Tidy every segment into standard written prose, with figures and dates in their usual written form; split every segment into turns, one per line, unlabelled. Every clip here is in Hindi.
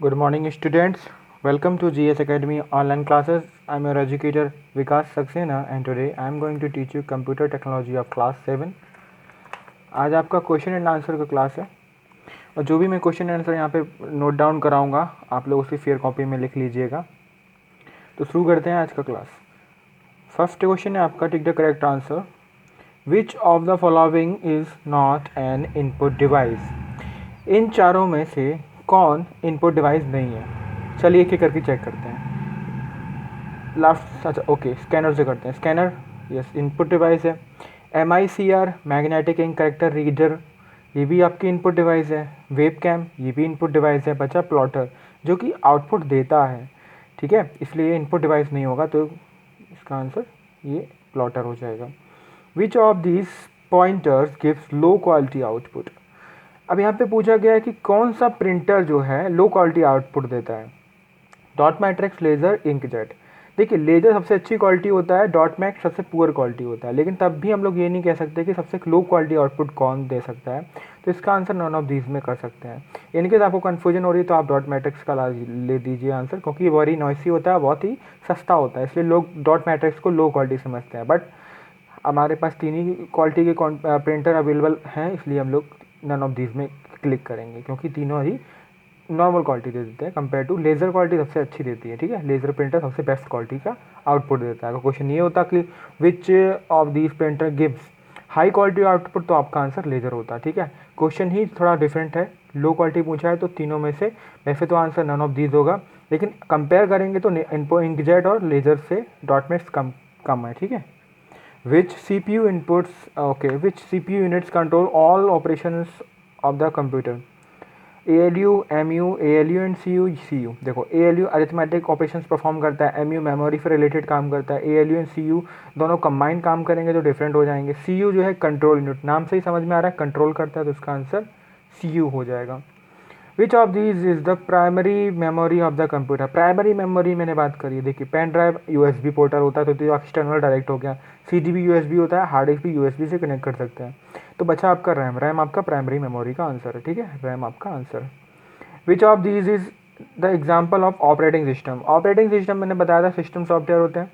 Good morning, students. Welcome to GS Academy online classes. I'm your educator Vikas Saxena, and today I'm going to teach you computer technology of class 7. आज आपका क्वेश्चन एंड आंसर का क्लास है और जो भी मैं क्वेश्चन एंड आंसर यहाँ पे नोट डाउन कराऊंगा आप लोग उसी फेयर कॉपी में लिख लीजिएगा। तो शुरू करते हैं आज का क्लास। फर्स्ट क्वेश्चन है आपका, tick the correct answer. Which of the following is not an input device? इन चारों में से कौन इनपुट डिवाइस नहीं है? चलिए एक एक करके चेक करते हैं। लास्ट अच्छा ओके, स्कैनर से करते हैं। स्कैनर यस इनपुट डिवाइस है। MICR magnetic ink character reader, ये भी आपकी इनपुट डिवाइस है। वेब कैम, ये भी इनपुट डिवाइस है। बचा प्लॉटर जो कि आउटपुट देता है, ठीक है, इसलिए इनपुट डिवाइस नहीं होगा, तो इसका आंसर ये प्लॉटर हो जाएगा। Which of these pointers gives low quality output? अब यहाँ पे पूछा गया है कि कौन सा प्रिंटर जो है लो क्वालिटी आउटपुट देता है। Dot matrix, laser, inkjet. देखिए लेज़र सबसे अच्छी क्वालिटी होता है, डॉट मैट सबसे पुअर क्वालिटी होता है, लेकिन तब भी हम लोग ये नहीं कह सकते कि सबसे लो क्वालिटी आउटपुट कौन दे सकता है। तो इसका आंसर नॉन ऑफ दीज में कर सकते हैं। इनकेस आपको कन्फ्यूजन हो रही है तो आप डॉट मैट्रिक्स का ले दीजिए आंसर, क्योंकि ये वेरी नॉइसी होता है, बहुत ही सस्ता होता है, इसलिए लोग डॉट मैट्रिक्स को लो क्वालिटी समझते हैं। बट हमारे पास तीन ही क्वालिटी के प्रिंटर अवेलेबल हैं, इसलिए हम लोग नन ऑफ दीज में क्लिक करेंगे, क्योंकि तीनों ही नॉर्मल क्वालिटी दे देते हैं कंपेयर टू लेज़र क्वालिटी सबसे अच्छी देती है, ठीक है। लेज़र प्रिंटर सबसे बेस्ट क्वालिटी का आउटपुट देता है। अगर क्वेश्चन ये होता कि which of these printer gives high quality output, तो आपका आंसर लेज़र होता, ठीक है। क्वेश्चन ही थोड़ा डिफरेंट है, लो क्वालिटी पूछा है तो तीनों में से वैसे तो आंसर नन ऑफ दीज होगा, लेकिन कंपेयर करेंगे तो इंकजेट और लेज़र से डॉट मैट्स कम है, ठीक है। Which CPU inputs okay which CPU units control all operations of the computer? ALU, MU, ALU and CU। देखो ALU अरिथमेटिक ऑपरेशंस परफॉर्म करता है, MU मेमोरी से रिलेटेड काम करता है। ALU एंड CU दोनों कंबाइंड काम करेंगे तो डिफरेंट हो जाएंगे। CU जो है कंट्रोल यूनिट, नाम से ही समझ में आ रहा है कंट्रोल करता है, तो इसका आंसर CU हो जाएगा। Which of these is the primary memory of the computer? Primary memory मैंने बात करी, देखिए पेन ड्राइव USB पोर्टर होता है तो एक्सटर्नल डायरेक्ट हो गया। CD भी USB होता है, हार्ड डिस्क भी USB से कनेक्ट कर सकते हैं। तो बचा आपका रैम, रैम आपका प्राइमरी मेमोरी का आंसर है, ठीक है, रैम आपका answer. Which of these is the example of operating system? Operating system मैंने बताया था सिस्टम सॉफ्टवेयर होते हैं,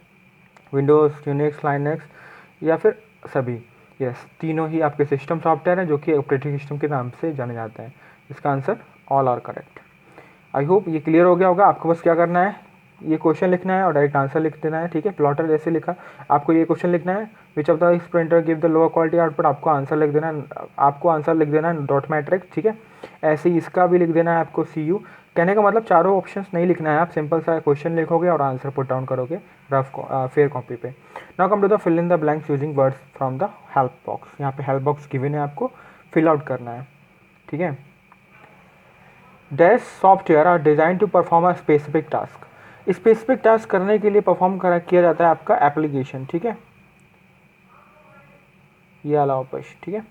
विंडोज़, यूनिक्स, लाइनक्स या फिर सभी। यस तीनों ही आपके सिस्टम सॉफ्टवेयर हैं जो कि ऑपरेटिंग सिस्टम के नाम से जाने जाते हैं। इसका answer all are correct. I hope ये क्लियर हो गया होगा। आपको बस क्या करना है, ये क्वेश्चन लिखना है और डायरेक्ट आंसर लिख देना है, ठीक है। प्लॉटर जैसे लिखा, आपको ये क्वेश्चन लिखना है, विच of the printer give the lower quality output, आपको आंसर लिख देना है, आपको आंसर लिख देना है डॉट मैट्रिक्स, ठीक है। ऐसे ही इसका भी लिख देना है आपको CU। कहने का मतलब चारों ऑप्शंस नहीं लिखना है, आप सिंपल सा क्वेश्चन लिखोगे और आंसर पुट डाउन करोगे रफ फेयर कॉपी पे। Now come to the fill in the blanks using words from the help box. यहाँ पे हेल्प बॉक्स गिवन है, आपको फिल आउट करना है, ठीक है। Dash software are designed to perform a specific task. Specific task करने के लिए परफॉर्म किया जाता है आपका एप्लीकेशन, ठीक है, ये अलाउ पश, ठीक है।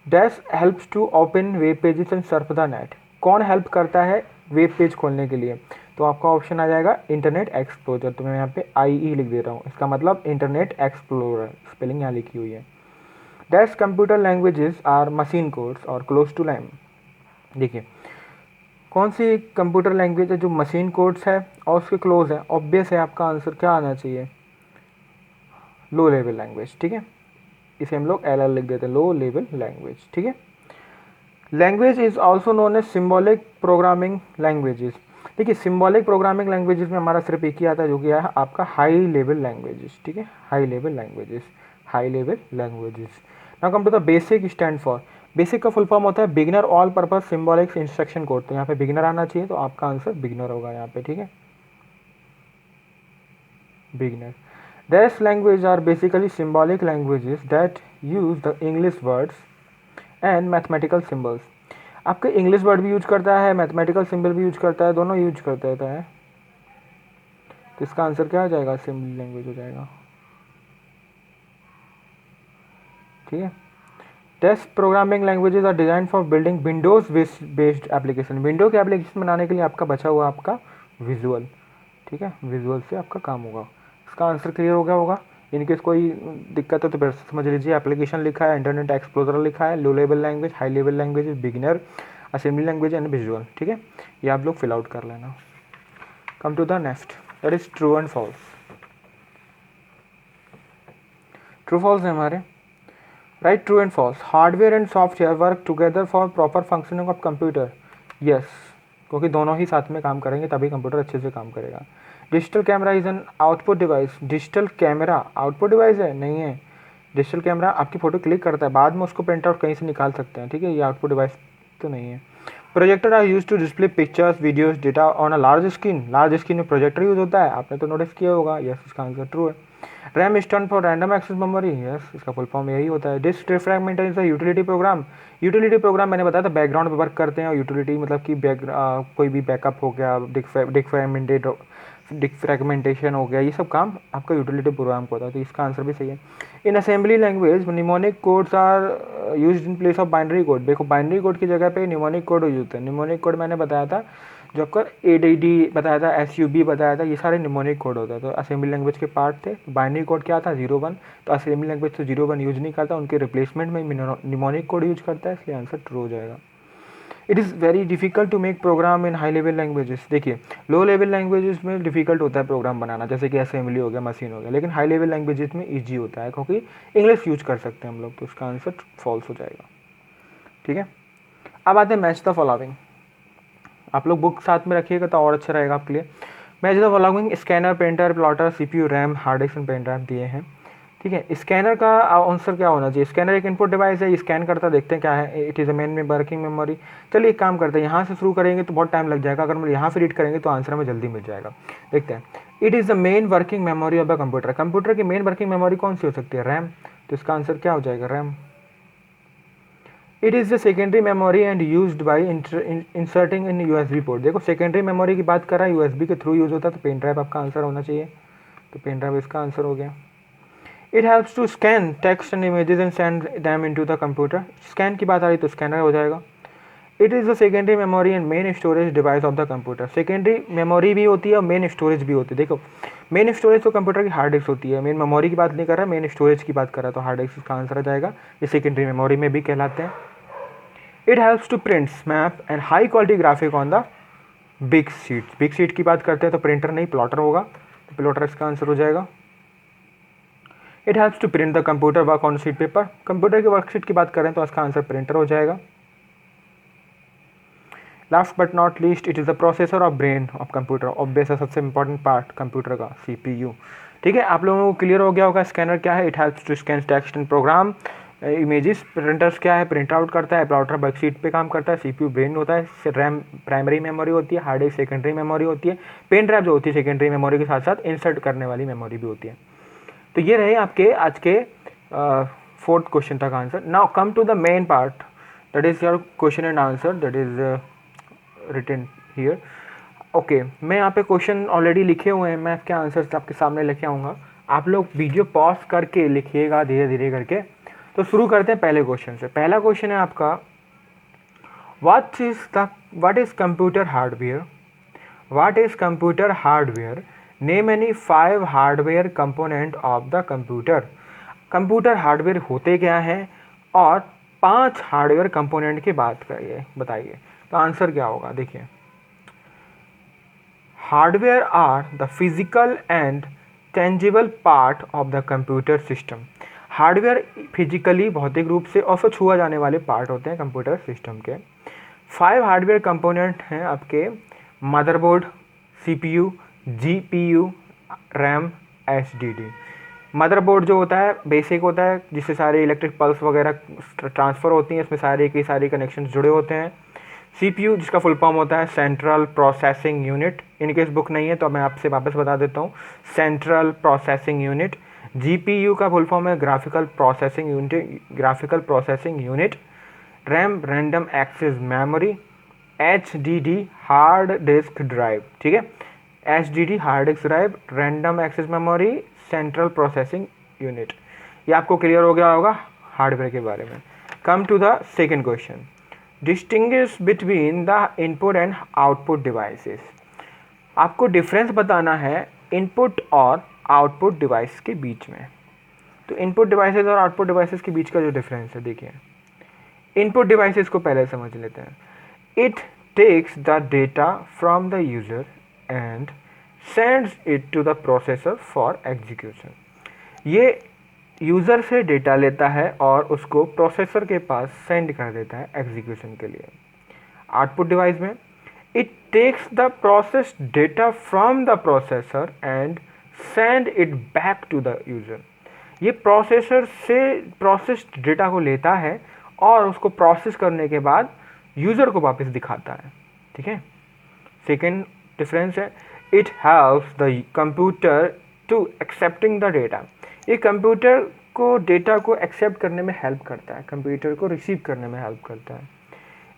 Dash helps to open web pages and surf the net. कौन हेल्प करता है वेब पेज खोलने के लिए? तो आपका ऑप्शन आ जाएगा इंटरनेट एक्सप्लोरर। तो मैं यहाँ पे IE लिख दे रहा हूँ, इसका मतलब इंटरनेट एक्सप्लोरर, स्पेलिंग यहाँ लिखी हुई है। Dash computer languages are machine codes और क्लोज टू लाइन। देखिए कौन सी कंप्यूटर लैंग्वेज है जो मशीन कोड्स है और उसके क्लोज है? ऑब्वियस है, आपका आंसर क्या आना चाहिए, लो लेवल लैंग्वेज, ठीक है। इसे हम लोग LL लिख देते हैं, लो लेवल लैंग्वेज, ठीक है। Language is also known as symbolic programming languages. देखिए सिम्बॉलिक प्रोग्रामिंग लैंग्वेजेस में हमारा सिर्फ एक ही आता है जो कि है आपका हाई लेवल लैंग्वेजेस, ठीक है, high level languages, high level languages. Now come to the BASIC stand for. BASIC का फुल फॉर्म होता है beginner all purpose symbolic instruction code. तो यहाँ पे बिगिनर आना चाहिए, तो आपका आंसर बिगिनर होगा यहाँ पे, ठीक है, beginner. These languages are basically symbolic languages that use the English words and mathematical symbols. आपके इंग्लिश वर्ड भी यूज करता है, मैथमेटिकल सिंबल भी यूज करता है, दोनों यूज करता है। तो इसका आंसर क्या हो जाएगा, सिंबल लैंग्वेज हो जाएगा, ठीक है। Test programming languages are design for building Windows based application. Window के एप्लीकेशन बनाने के लिए आपका बचा हुआ आपका विजुअल, ठीक है, विजुअल से आपका काम होगा। इसका आंसर क्लियर हो गया होगा। इनकेस कोई दिक्कत है तो फिर समझ लीजिए, एप्लीकेशन लिखा है, इंटरनेट एक्सप्लोरर लिखा है, low level language, high level language, beginner, assembly language and visual. ठीक है, ये आप लोग फिल आउट कर लेना। Come to the next, that is true and false. True false है हमारे, right true and false. Hardware and software work together for proper functioning of computer. Yes, क्योंकि दोनों ही साथ में काम करेंगे तभी कंप्यूटर अच्छे से काम करेगा। Digital camera is an output device. Digital camera output device है? नहीं है। डिजिटल कैमरा आपकी फ़ोटो क्लिक करता है, बाद में उसको प्रिंट आउट कहीं से निकाल सकते हैं। ठीक है, ये आउटपुट डिवाइस तो नहीं है। Projector are use to display pictures videos data on a large screen. Large screen में प्रोजेक्टर यूज होता है, आपने तो नोटिस किया होगा। यस, इसका आंसर ट्रू है। RAM stand for random access memory. Yes, इसका फुल फॉर्म यही होता है। Disk defragmenter is a utility program. Utility program मैंने बताया था बैकग्राउंड पे वर्क करते हैं, और यूटिलिटी मतलब कि कोई भी बैकअप हो गया, डिफ्रैगमेंटेशन हो गया, ये सब काम आपका यूटिलिटी प्रोग्राम को होता है। तो इसका आंसर भी सही है। In assembly language mnemonic codes are used in place of binary code. देखो, बाइनरी कोड की जगह पे निमोनिक कोड यूज होता है। निमोनिक कोड मैंने बताया था, जो आपका ADD बताया था, SUB बताया था, ये सारे निमोनिक कोड होता है। तो असेंबली लैंग्वेज के पार्ट थे। बाइनरी कोड क्या था? 0-1। तो असेंबली लैंग्वेज तो 0-1 यूज नहीं करता, उनके रिप्लेसमेंट में निमोनिक कोड यूज करता है, इसलिए आंसर ट्रू हो जाएगा। It is very difficult to make program in high level languages. देखिए, लो लेवल लैंग्वेजेस में डिफिकल्ट होता है प्रोग्राम बनाना, जैसे कि असेंबली हो गया, मशीन हो गया, लेकिन हाई लेवल लैंग्वेजेस में ईजी होता है, क्योंकि इंग्लिश यूज कर सकते हैं हम लोग। तो इसका आंसर फॉल्स हो जाएगा। ठीक है, अब आते हैं मैच द फॉलोइंग। आप लोग बुक साथ में रखिएगा तो और अच्छा रहेगा आपके लिए। Match the following. Scanner, printer, plotter, CPU, RAM, hard disk and pen drive दिए हैं। ठीक है, स्कैनर का आंसर क्या होना चाहिए? स्कैनर एक इनपुट डिवाइस है, स्कैन करता, देखते हैं क्या है। इट इज़ अ मेन में वर्किंग मेमोरी। चलिए एक काम करते हैं, यहाँ से शुरू करेंगे तो बहुत टाइम लग जाएगा, अगर हम यहाँ से रीड करेंगे तो आंसर हमें जल्दी मिल जाएगा। देखते हैं। It is the main working memory of the computer. Computer की मेन वर्किंग मेमोरी कौन सी हो सकती है? रैम। तो इसका आंसर क्या हो जाएगा? RAM. It is the secondary memory and used by inserting in USB port. देखो, सेकेंडरी मेमोरी की बात कर रहा है, USB के थ्रू यूज होता है, तो पेन ड्राइव आपका आंसर होना चाहिए। तो पेन ड्राइव इसका आंसर हो गया। It helps to scan text and images and send them into the computer. Scan की बात आ रही तो स्कैनर हो जाएगा। It is the secondary memory and main storage device of the computer. Secondary memory भी होती है और मेन स्टोरेज भी होती है। देखो, मेन स्टोरेज तो कंप्यूटर की हार्ड डिस्क होती है, मेन मेमोरी की बात नहीं कर रहा, मेन स्टोरेज की बात कर रहा है, तो हार्ड डिस्क का आंसर आ जाएगा। ये सेकेंडरी मेमोरी में भी कहलाते हैं। It helps to print map and high quality graphic on the big sheet. Big sheet की बात करते हैं तो प्रिंटर नहीं, प्लॉटर होगा, तो प्लॉटर इसका आंसर हो जाएगा। It helps to print the computer work on sheet paper. Computer की वर्कशीट की बात करें तो इसका आंसर प्रिंटर हो जाएगा। Last but not least, it is the processor of brain of computer. Obvious है, सबसे इंपॉर्टेंट पार्ट कंप्यूटर का CPU। ठीक है, आप लोगों को क्लियर हो गया होगा स्कैनर क्या है। It helps to scan text and program images. Printers क्या है? प्रिंट आउट करता है। प्लॉटर वर्कशीट पे काम करता है। CPU ब्रेन होता है। रैम प्राइमरी मेमोरी होती है। हार्ड डिस्क सेकेंडरी मेमोरी होती है। पेन ड्राइव जो होती है सेकेंडरी मेमोरी के साथ साथ इंसर्ट करने वाली मेमोरी भी होती है। तो ये रहे आपके आज के 4th क्वेश्चन तक answer. Now come to the main part, that is your question and answer, that is written here. Okay, मैं यहाँ पे क्वेश्चन ऑलरेडी लिखे हुए हैं, मैं आपके आंसर आपके सामने लेके आऊँगा। आप लोग वीडियो पॉज करके लिखिएगा धीरे धीरे करके। तो शुरू करते हैं पहले क्वेश्चन से। पहला क्वेश्चन है आपका, what is computer hardware? What is computer hardware? Name any 5 hardware component of the computer. Computer hardware होते क्या हैं और 5 हार्डवेयर कंपोनेंट की बात करिए, बताइए। तो आंसर क्या होगा? देखिए, hardware are the physical and tangible part of the computer system. Hardware physically भौतिक रूप से और छुआ जाने वाले पार्ट होते हैं कंप्यूटर सिस्टम के। 5 हार्डवेयर कंपोनेंट हैं आपके, motherboard, CPU, GPU, RAM, SSD। Motherboard जो होता है बेसिक होता है, जिससे सारे इलेक्ट्रिक पल्स वगैरह ट्रांसफ़र होती हैं, इसमें सारे के सारे कनेक्शन जुड़े होते हैं। CPU जिसका फुल फॉर्म होता है central processing unit. In case book नहीं है तो मैं आपसे वापस बता देता हूँ, सेंट्रल प्रोसेसिंग यूनिट। GPU का फुल फॉर्म है graphical processing unit. RAM, random access memory. HDD, hard disk drive. ठीक है, HDD hard disk drive, random access memory, central processing unit. ये आपको क्लियर हो गया होगा हार्डवेयर के बारे में। Come to the second question, distinguish between the input and output devices. आपको डिफरेंस बताना है इनपुट और आउटपुट डिवाइस के बीच में। तो इनपुट डिवाइसेस और आउटपुट डिवाइसेस के बीच का जो डिफरेंस है, देखिए, इनपुट डिवाइसेस को पहले समझ लेते हैं। It takes the data from the user and sends it to the processor for execution. ये यूज़र से डेटा लेता है और उसको प्रोसेसर के पास सेंड कर देता है एग्जीक्यूशन के लिए. आउटपुट डिवाइस में it takes the process data from the processor and send it back to the user. ये प्रोसेसर से प्रोसेस्ड डेटा को लेता है और उसको प्रोसेस करने के बाद यूज़र को वापस दिखाता है. ठीक है. सेकेंड डिफरेंस है it helps the computer to accepting the data. ये कंप्यूटर को डेटा को एक्सेप्ट करने में हेल्प करता है, कंप्यूटर को रिसीव करने में हेल्प करता है.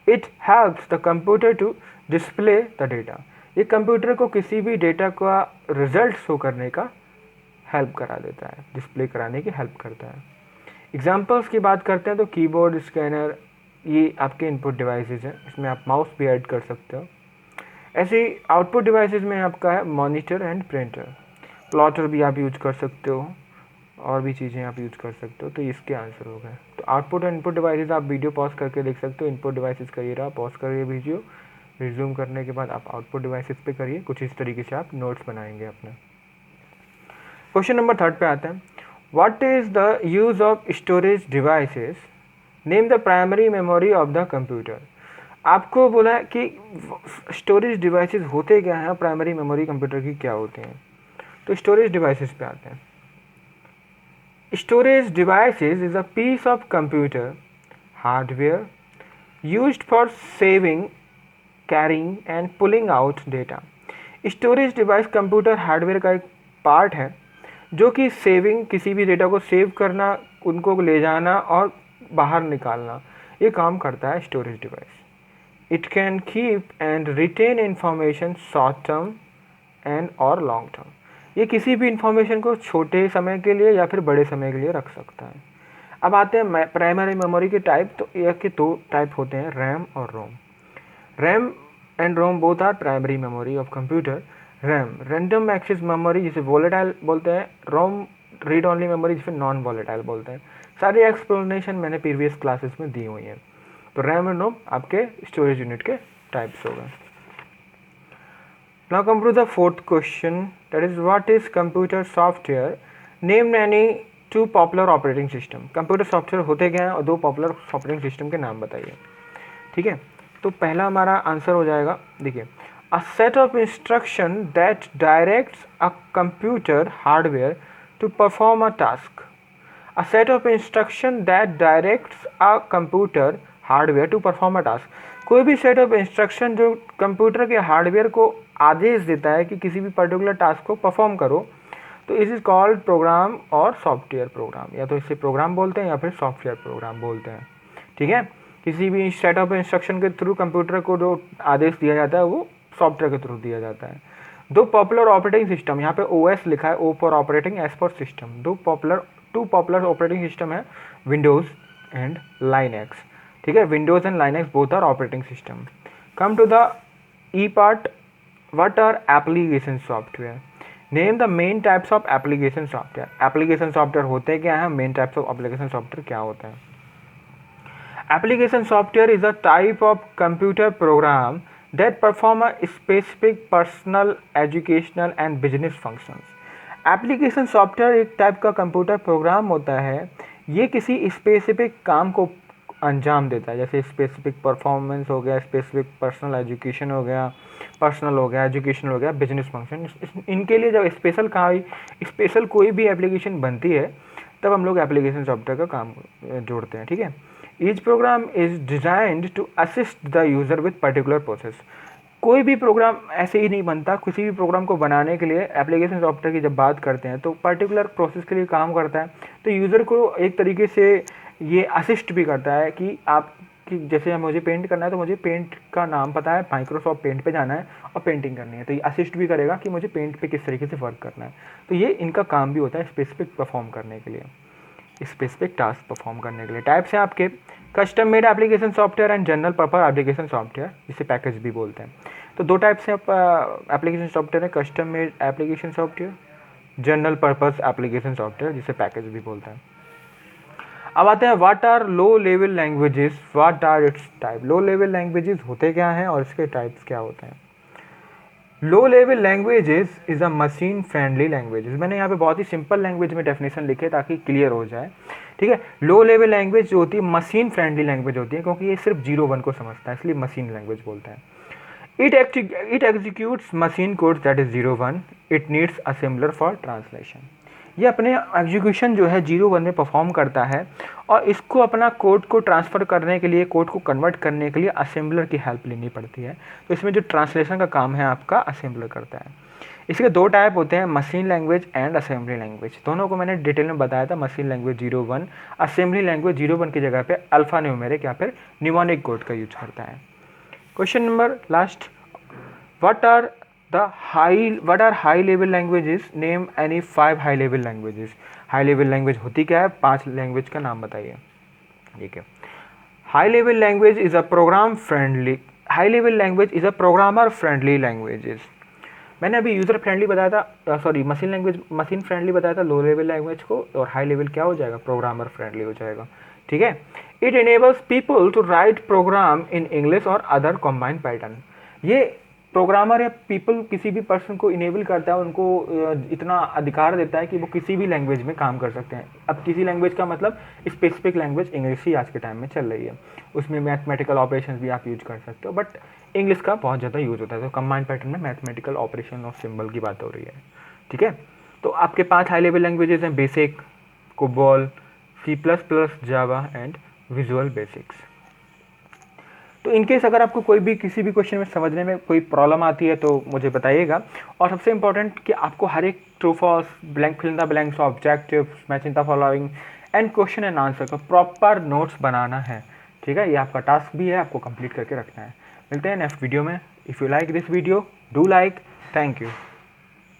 It helps the computer to display the data. ये कंप्यूटर को किसी भी डेटा का रिजल्ट शो करने का हेल्प करा देता है, डिस्प्ले कराने की हेल्प करता है. एग्जाम्पल्स की बात करते हैं तो कीबोर्ड, स्कैनर, ये आपके इनपुट डिवाइसेस हैं. इसमें आप माउस भी ऐड कर सकते हो. ऐसे ही आउटपुट डिवाइसेस में आपका है मॉनिटर एंड प्रिंटर. प्लॉटर भी आप यूज कर सकते हो और भी चीज़ें आप यूज कर सकते हो. तो इसके आंसर हो गए. तो आउटपुट और इनपुट डिवाइसेस आप वीडियो पॉज करके देख सकते हो. इनपुट डिवाइसेस करिए रहा, पॉज करिए वीडियो, रिज्यूम करने के बाद आप आउटपुट डिवाइसेस पे करिए. कुछ इस तरीके से आप नोट्स बनाएंगे अपने. क्वेश्चन नंबर 3 पे आते हैं. What is the use of storage devices? Name the primary memory of the computer. आपको बोला है कि स्टोरेज डिवाइसेस होते क्या हैं, प्राइमरी मेमोरी कंप्यूटर की क्या होते हैं. तो स्टोरेज डिवाइसेस पे आते हैं. Storage devices is a piece of computer hardware used for saving, carrying and pulling out data. Storage device computer hardware का एक पार्ट है जो कि सेविंग, किसी भी डेटा को सेव करना, उनको ले जाना और बाहर निकालना, ये काम करता है storage device. It can keep and retain information short term and और लॉन्ग टर्म. ये किसी भी इंफॉर्मेशन को छोटे समय के लिए या फिर बड़े समय के लिए रख सकता है. अब आते हैं प्राइमरी मेमोरी के टाइप. तो ये के 2 टाइप होते हैं, रैम और ROM. RAM and ROM both are primary memory of computer. RAM random access memory जिसे वोलेटाइल बोलते हैं. रोम रीड ओनली मेमोरी जिसे नॉन वोलेटाइल बोलते हैं. सारी एक्सप्लेनेशन मैंने प्रीवियस क्लासेस में दी हुई हैं. तो रैम एंड रोम आपके स्टोरेज यूनिट के टाइप्स हो गए. Now come to the 4th question, that is what is computer software? Name any 2 popular operating system. Computer software होते क्या हैं और 2 पॉपुलर ऑपरेटिंग सिस्टम के नाम बताइए. ठीक है. तो पहला हमारा आंसर हो जाएगा, देखिए, a set of instruction that directs a computer hardware to perform a task. A set of instruction that directs a computer hardware to perform a task. कोई भी सेट ऑफ इंस्ट्रक्शन जो कंप्यूटर के हार्डवेयर को आदेश देता है कि किसी भी पर्टिकुलर टास्क को परफॉर्म करो, तो इट इज़ कॉल्ड प्रोग्राम और सॉफ्टवेयर प्रोग्राम. या तो इसे प्रोग्राम बोलते हैं या फिर सॉफ्टवेयर प्रोग्राम बोलते हैं. ठीक है. किसी भी सेट ऑफ इंस्ट्रक्शन के थ्रू कंप्यूटर को जो आदेश दिया जाता है वो सॉफ्टवेयर के थ्रू दिया जाता है. 2 पॉपुलर ऑपरेटिंग सिस्टम, यहाँ पे OS लिखा है, O for operating, S for system. 2 popular operating system है, विंडोज़ एंड लाइनक्स. ठीक है. Windows and Linux both are operating system. Come to the E part. What are application software? Name the main types of application software. Application software होते क्या हैं, main types of application software क्या होते हैं? Application software is a type of computer program that perform a specific personal, educational and business functions. Application software एक टाइप का कंप्यूटर प्रोग्राम होता है. ये किसी स्पेसिफिक काम को अंजाम देता है, जैसे स्पेसिफिक परफॉर्मेंस हो गया, स्पेसिफिक पर्सनल एजुकेशन हो गया, पर्सनल हो गया, एजुकेशनल हो गया, बिजनेस फंक्शन. इनके लिए जब स्पेशल कोई भी एप्लीकेशन बनती है तब हम लोग एप्लीकेशन सॉफ्टवेयर का काम जोड़ते हैं. ठीक है. Each program is designed to assist the user with particular process. कोई भी प्रोग्राम ऐसे ही नहीं बनता. किसी भी प्रोग्राम को बनाने के लिए एप्लीकेशन सॉफ्टवेयर की जब बात करते हैं तो पर्टिकुलर प्रोसेस के लिए काम करता है. तो यूज़र को एक तरीके से ये असिस्ट भी करता है कि आप कि जैसे मुझे पेंट करना है तो मुझे पेंट का नाम पता है, माइक्रोसॉफ्ट पेंट पे जाना है और पेंटिंग करनी है, तो ये असिस्ट भी करेगा कि मुझे पेंट पे किस तरीके से वर्क करना है. तो ये इनका काम भी होता है स्पेसिफिक परफॉर्म करने के लिए, स्पेसिफिक टास्क परफॉर्म करने के लिए. टाइप्स हैं आपके custom made application software and general purpose application software, जिसे पैकेज भी बोलते हैं. तो 2 टाइप्स हैं एप्लीकेशन सॉफ्टवेयर है, custom made application software, general purpose application software जिसे पैकेज भी बोलते हैं. अब आते हैं what are low level languages, what are its type. Low level languages होते क्या हैं और इसके टाइप्स क्या होते हैं। Low level languages is a machine friendly languages. मैंने यहाँ पे बहुत ही सिंपल लैंग्वेज में डेफिनेशन लिखे ताकि क्लियर हो जाए, ठीक है। लो लेवल लैंग्वेज जो होती है मशीन फ्रेंडली लैंग्वेज होती है, क्योंकि ये सिर्फ 0-1 को समझता है, इसलिए मशीन लैंग्वेज बोलते हैं। It executes machine codes that is 0-1. It needs assembler for translation. ये अपने एग्जीक्यूशन जो है 0-1 में परफॉर्म करता है और इसको अपना कोड को ट्रांसफ़र करने के लिए, कोड को कन्वर्ट करने के लिए असेंबलर की हेल्प लेनी पड़ती है। तो इसमें जो ट्रांसलेशन का काम है आपका असेंबलर करता है। इसके दो टाइप होते हैं, machine language and assembly language. दोनों को मैंने डिटेल में बताया था। मशीन लैंग्वेज 0-1, असेंबली लैंग्वेज 0-1 की जगह पे अल्फ़ा न्यूमेरिक या फिर न्यूमोनिक कोड का यूज करता है। Question number last, what are high level languages? Name any 5 high level languages. High level language होती क्या है, 5 लैंग्वेज का नाम बताइए। ठीक है, high level language is a program friendly, high level language is a programmer friendly languages. मैंने अभी यूज़र फ्रेंडली बताया था, sorry machine language, machine friendly बताया था लो लेवल लैंग्वेज को, और हाई लेवल क्या हो जाएगा, प्रोग्रामर फ्रेंडली हो जाएगा। ठीक है, it enables people to write program in English और अदर कॉम्बाइंड पैटर्न। ये प्रोग्रामर या पीपल किसी भी पर्सन को इनेबल करता है, उनको इतना अधिकार देता है कि वो किसी भी लैंग्वेज में काम कर सकते हैं। अब किसी लैंग्वेज का मतलब स्पेसिफिक लैंग्वेज इंग्लिश ही आज के टाइम में चल रही है, उसमें मैथमेटिकल ऑपरेशंस भी आप यूज कर सकते हो, बट इंग्लिश का बहुत ज़्यादा यूज होता है। तो कंबाइंड पैटर्न में मैथमेटिकल ऑपरेशन ऑफ सिंबल की बात हो रही है। ठीक है, तो आपके 5 हाई लेवल लैंग्वेजेस हैं, basic, COBOL, C++, Java and visual basics. तो इनकेस अगर आपको कोई भी किसी भी क्वेश्चन में समझने में कोई प्रॉब्लम आती है तो मुझे बताइएगा। और सबसे इंपॉर्टेंट कि आपको हर एक true false, blank fill in the blanks, objective, matching the following and question and answer का प्रॉपर नोट्स बनाना है। ठीक है, ये आपका टास्क भी है, आपको कंप्लीट करके रखना है। मिलते हैं नेक्स्ट वीडियो में। If you like this video, do like. Thank you.